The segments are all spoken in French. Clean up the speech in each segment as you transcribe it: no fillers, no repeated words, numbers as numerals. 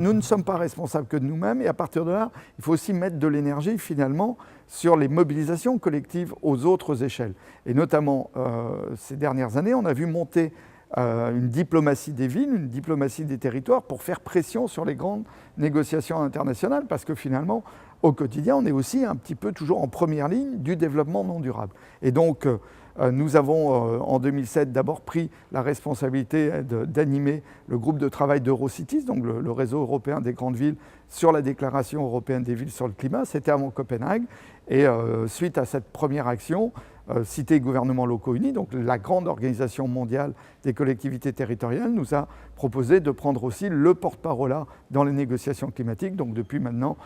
nous ne sommes pas responsables que de nous-mêmes, et à partir de là, il faut aussi mettre de l'énergie finalement sur les mobilisations collectives aux autres échelles. Et notamment, ces dernières années, on a vu monter une diplomatie des villes, une diplomatie des territoires pour faire pression sur les grandes négociations internationales, parce que finalement, au quotidien, on est aussi un petit peu toujours en première ligne du développement non durable. Et donc, nous avons en 2007 d'abord pris la responsabilité d'animer le groupe de travail d'Eurocities, donc le réseau européen des grandes villes, sur la déclaration européenne des villes sur le climat. C'était avant Copenhague. Et suite à cette première action, Cités et gouvernements locaux unis, donc la grande organisation mondiale des collectivités territoriales, nous a proposé de prendre aussi le porte-parole dans les négociations climatiques. Donc depuis maintenant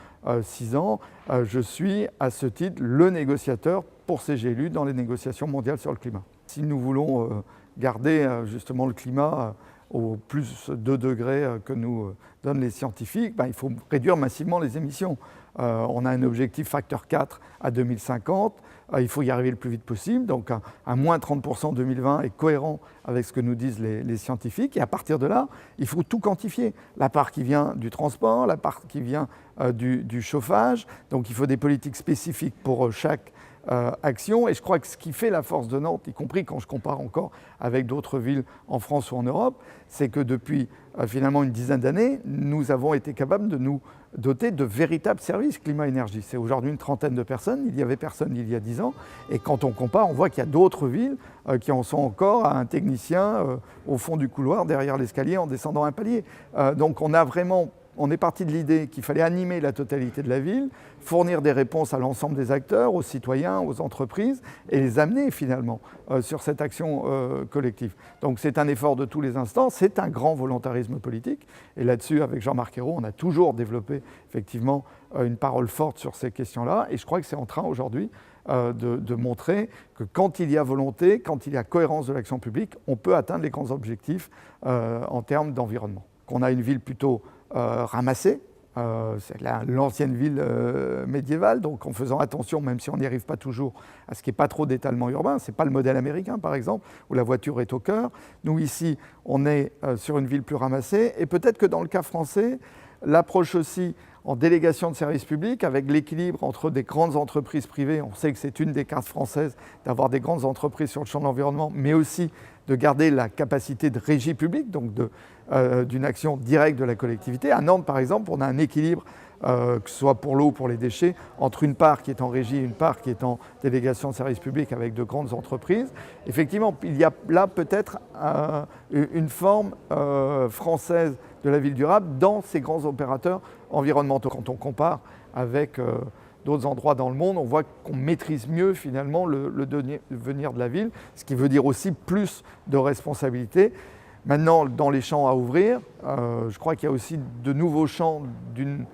6 ans, je suis à ce titre le négociateur pour CGLU dans les négociations mondiales sur le climat. Si nous voulons garder justement le climat au plus 2 degrés que nous donnent les scientifiques, il faut réduire massivement les émissions. On a un objectif facteur 4 à 2050, il faut y arriver le plus vite possible, donc un moins 30% en 2020 est cohérent avec ce que nous disent les scientifiques, et à partir de là, il faut tout quantifier. La part qui vient du transport, la part qui vient du chauffage, donc il faut des politiques spécifiques pour chaque action, et je crois que ce qui fait la force de Nantes, y compris quand je compare encore avec d'autres villes en France ou en Europe, c'est que depuis finalement une dizaine d'années, nous avons été capables de nous doter de véritables services climat-énergie. C'est aujourd'hui une trentaine de personnes, il y avait personne il y a 10 ans, et quand on compare, on voit qu'il y a d'autres villes qui en sont encore à un technicien au fond du couloir, derrière l'escalier, en descendant un palier. Donc on est parti de l'idée qu'il fallait animer la totalité de la ville, fournir des réponses à l'ensemble des acteurs, aux citoyens, aux entreprises, et les amener finalement sur cette action collective. Donc c'est un effort de tous les instants, c'est un grand volontarisme politique, et là-dessus, avec Jean-Marc Ayrault, on a toujours développé effectivement une parole forte sur ces questions-là, et je crois que c'est en train aujourd'hui de montrer que quand il y a volonté, quand il y a cohérence de l'action publique, on peut atteindre les grands objectifs en termes d'environnement. On a une ville plutôt ramassée, c'est l'ancienne ville médiévale, donc en faisant attention, même si on n'y arrive pas toujours, à ce qui n'est pas trop d'étalement urbain. Ce n'est pas le modèle américain, par exemple, où la voiture est au cœur. Nous, ici, on est sur une ville plus ramassée, et peut-être que dans le cas français, l'approche aussi en délégation de services publics, avec l'équilibre entre des grandes entreprises privées, on sait que c'est une des cartes françaises d'avoir des grandes entreprises sur le champ de l'environnement, mais aussi de garder la capacité de régie publique, donc d'une action directe de la collectivité. À Nantes, par exemple, on a un équilibre, que ce soit pour l'eau ou pour les déchets, entre une part qui est en régie et une part qui est en délégation de services publics avec de grandes entreprises. Effectivement, il y a là peut-être une forme française de la ville durable dans ces grands opérateurs environnementaux. Quand on compare avec d'autres endroits dans le monde, on voit qu'on maîtrise mieux finalement le devenir de la ville, ce qui veut dire aussi plus de responsabilité. Maintenant, dans les champs à ouvrir, je crois qu'il y a aussi de nouveaux champs d'une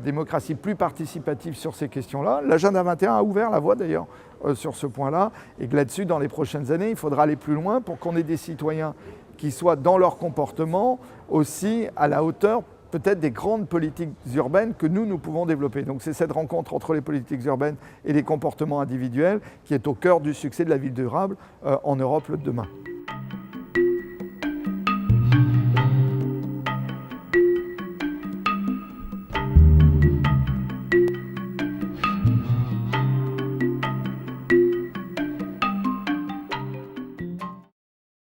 démocratie plus participative sur ces questions-là. L'agenda 21 a ouvert la voie d'ailleurs sur ce point-là, et que là-dessus, dans les prochaines années, il faudra aller plus loin pour qu'on ait des citoyens qui soient dans leur comportement aussi à la hauteur peut-être des grandes politiques urbaines que nous pouvons développer. Donc c'est cette rencontre entre les politiques urbaines et les comportements individuels qui est au cœur du succès de la ville durable en Europe de demain.